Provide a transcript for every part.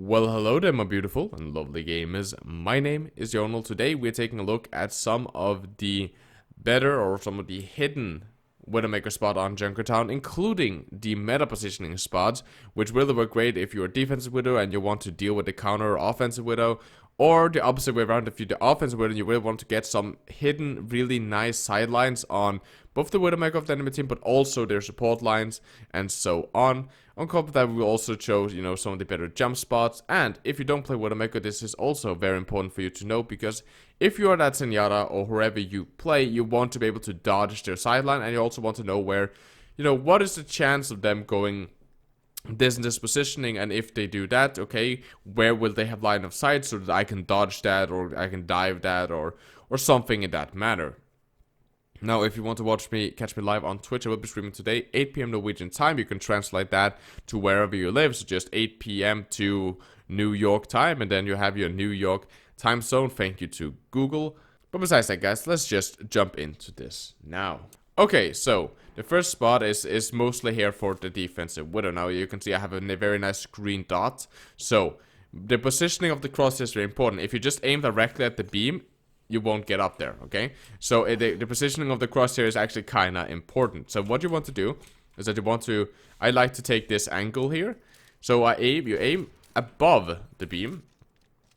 Well, hello there, my beautiful and lovely gamers. My name is Jonal. Today we're taking a look at some of the better or some of the hidden Widowmaker spot on Junkertown, including the meta positioning spots, which really work great if you're a defensive widow and you want to deal with the counter offensive widow, or the opposite way around if you're the offensive widow and you really want to get some hidden, really nice sidelines on both the Widowmaker of the enemy team, but also their support lines, and so on. On top of that, we also chose, some of the better jump spots. And if you don't play Widowmaker, this is also very important for you to know, because if you are that Zenyatta or whoever you play, you want to be able to dodge their sideline, and you also want to know where, what is the chance of them going this and this positioning, and if they do that, okay, where will they have line of sight so that I can dodge that, or I can dive that, or something in that manner. Now, if you want to catch me live on Twitch, I will be streaming today, 8 p.m. Norwegian time. You can translate that to wherever you live, so just 8 p.m. to New York time, and then you have your New York time zone. Thank you to Google. But besides that, guys, let's just jump into this now. Okay, so the first spot is mostly here for the defensive widow. Now, you can see I have a very nice green dot. So, the positioning of the cross is very important. If you just aim directly at the beam, you won't get up there, okay? So the positioning of the crosshair is actually kinda important. So what you want to do is that I like to take this angle here. So you aim above the beam,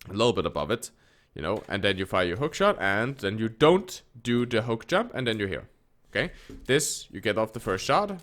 a little bit above it, and then you fire your hook shot, and then you don't do the hook jump, and then you're here, okay? This, you get off the first shot,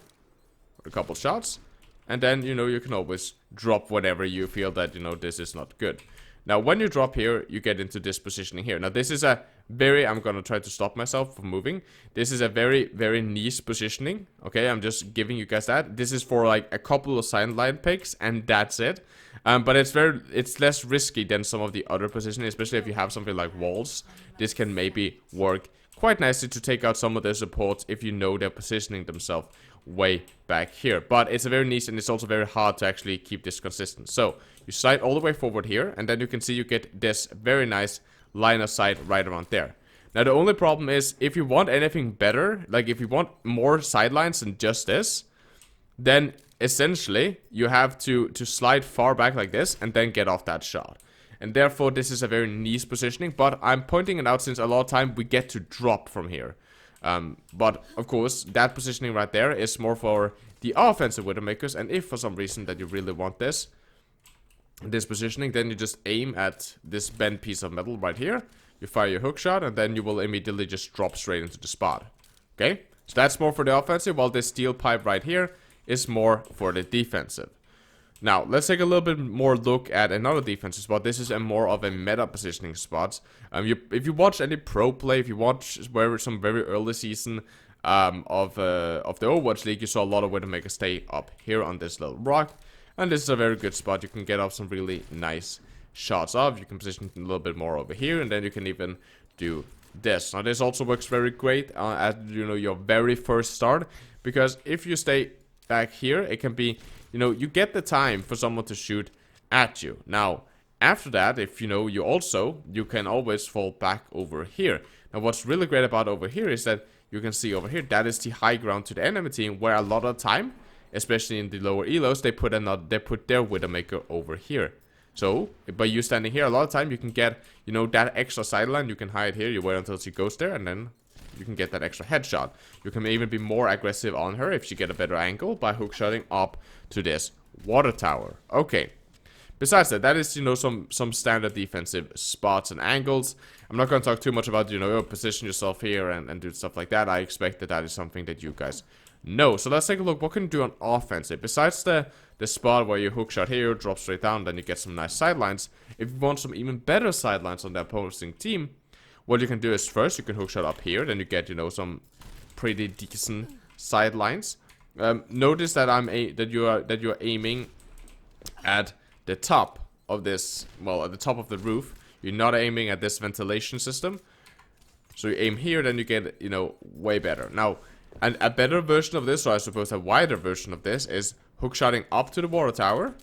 a couple shots, and then, you can always drop whenever you feel that, this is not good. Now, when you drop here, you get into this positioning here. Now, this is I'm going to try to stop myself from moving. This is a very, very niche positioning, okay? I'm just giving you guys that. This is for, like, a couple of sideline picks, and that's it. But it's less risky than some of the other positioning, especially if you have something like walls. This can maybe work quite nicely to take out some of their supports if you know they're positioning themselves way back here. But it's a very niche, and it's also very hard to actually keep this consistent. So you slide all the way forward here, and then you can see you get this very nice line of sight right around there. Now, the only problem is, if you want anything better, like if you want more sidelines than just this, then essentially you have to slide far back like this and then get off that shot. And therefore, this is a very niche positioning, but I'm pointing it out since a lot of time we get to drop from here. But of course, that positioning right there is more for the offensive Widowmakers, and if for some reason that you really want this positioning, then you just aim at this bent piece of metal right here, you fire your hook shot, and then you will immediately just drop straight into the spot. Okay, so that's more for the offensive, while this steel pipe right here is more for the defensive. Now, let's take a little bit more look at another defensive spot. This is more of a meta positioning spot. If you watch any pro play, if you watch some very early season of the Overwatch League, you saw a lot of Widowmakers stay up here on this little rock. And this is a very good spot. You can get off some really nice shots off. You can position it a little bit more over here, and then you can even do this. Now, this also works very great at, your very first start, because if you stay back here, it can be, you get the time for someone to shoot at you. Now, after that, if you can always fall back over here. Now, what's really great about over here is that you can see over here, that is the high ground to the enemy team, where a lot of time, especially in the lower elos, they put their Widowmaker over here. So, by you standing here, a lot of time you can get, that extra sideline. You can hide here, you wait until she goes there, and then you can get that extra headshot. You can even be more aggressive on her if you get a better angle by hookshotting up to this water tower. Okay. Besides that is, some standard defensive spots and angles. I'm not going to talk too much about, position yourself here and do stuff like that. I expect that is something that you guys know. So let's take a look. What can you do on offensive? Besides the spot where you hookshot here, drop straight down, then you get some nice sidelines. If you want some even better sidelines on the opposing team, what you can do is first you can hookshot up here, then you get, some pretty decent sidelines. Notice that you're aiming at the top of this, at the top of the roof. You're not aiming at this ventilation system. So you aim here, then you get, way better. Now, and a better version of this, or I suppose a wider version of this, is hookshotting up to the water tower,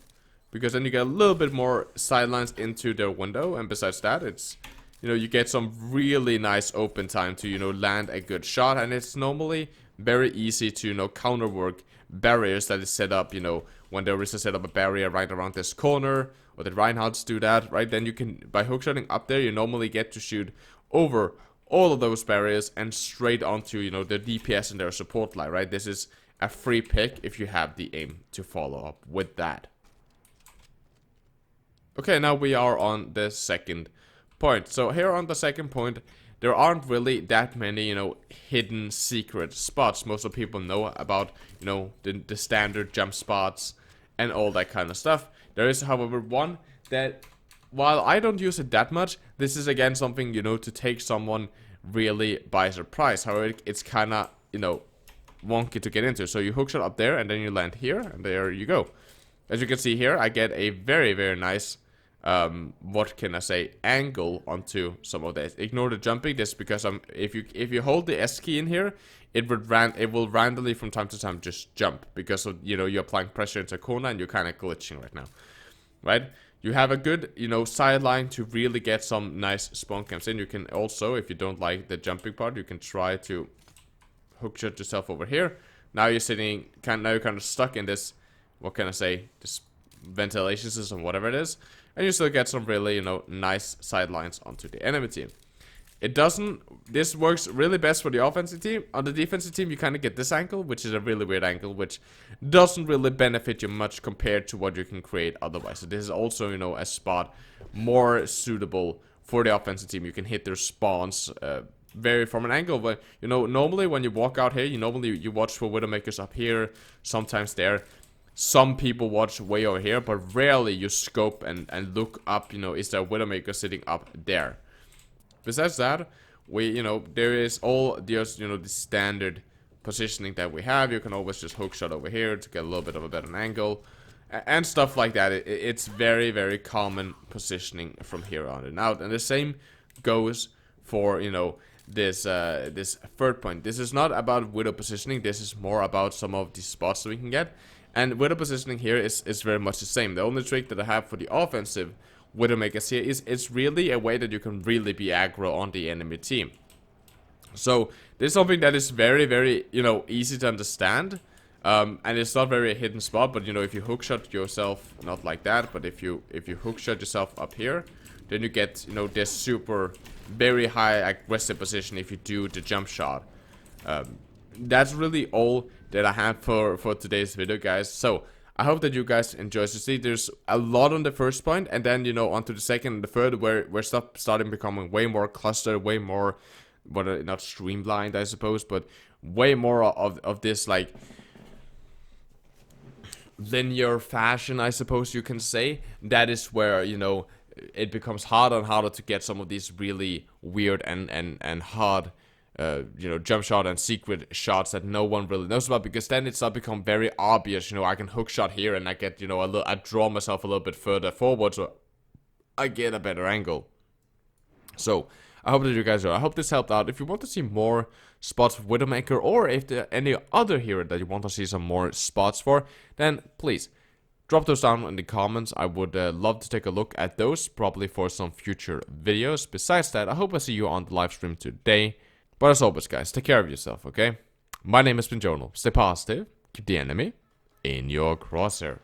because then you get a little bit more sidelines into their window, and besides that, it's, you get some really nice open time to, land a good shot, and it's normally very easy to, counterwork barriers that is set up, when there is a set up a barrier right around this corner, or the Reinhardts do that, right? Then you can, by hookshotting up there, you normally get to shoot over all of those barriers and straight onto, you know, the DPS and their support line, right? This is a free pick if you have the aim to follow up with that. Okay, now we are on the second point. So here on the second point, there aren't really that many, you know, hidden secret spots. Most of people know about, you know, the standard jump spots and all that kind of stuff. There is, however, one that, while I don't use it that much, this is again something, you know, to take someone really by surprise. However, it's kind of, you know, wonky to get into. So you hookshot up there, and then you land here, and there you go. As you can see here, I get a very, very nice, what can I say, angle onto some of this. Ignore the jumping, this because if you hold the S key in here, it will randomly from time to time just jump because of, you know, you're applying pressure into a corner and you're kind of glitching right now, right? You have a good, you know, sideline to really get some nice spawn camps in. You can also, if you don't like the jumping part, you can try to hookshot yourself over here. Now you're sitting, now you're kind of stuck in this, what can I say, this ventilation system, whatever it is, and you still get some really, you know, nice sidelines onto the enemy team. This works really best for the offensive team. On the defensive team, you kind of get this angle, which is a really weird angle, which doesn't really benefit you much compared to what you can create otherwise. So this is also, you know, a spot more suitable for the offensive team. You can hit their spawns very from an angle where, you know, normally when you walk out here, you watch for Widowmakers up here, sometimes there. Some people watch way over here, but rarely you scope and look up, you know, is there a Widowmaker sitting up there? Besides that, you know, there is all just, you know, the standard positioning that we have. You can always just hookshot over here to get a little bit of a better angle and stuff like that. It's very, very common positioning from here on and out. And the same goes for, you know, this third point. This is not about Widow positioning. This is more about some of the spots that we can get. And Widow positioning here is very much the same. The only trick that I have for the offensive Widowmakers here is it's really a way that you can really be aggro on the enemy team. So this is something that is very, very, you know, easy to understand. And it's not very a hidden spot, but, you know, if you hookshot yourself, not like that, but if you hookshot yourself up here, then you get, you know, this super, very high aggressive position if you do the jump shot. That's really all that I have for today's video, guys. So I hope that you guys enjoy. So see, there's a lot on the first point, and then, you know, onto the second and the third, where stuff starting becoming way more clustered, way more, not streamlined, I suppose, but way more of this, like, linear fashion, I suppose you can say. That is where, you know, it becomes harder and harder to get some of these really weird and hard, you know, jump shot and secret shots that no one really knows about, because then it's not become very obvious. You know, I can hook shot here and I get, you know, I draw myself a little bit further forward, so I get a better angle. So I hope that you guys I hope this helped out. If you want to see more spots with Widowmaker, or if there are any other hero that you want to see some more spots for, then please drop those down in the comments. I would love to take a look at those, probably for some future videos. Besides that, I hope I see you on the live stream today. But as always, guys, take care of yourself, okay? My name has been Jonal. Stay positive, keep the enemy in your crosshair.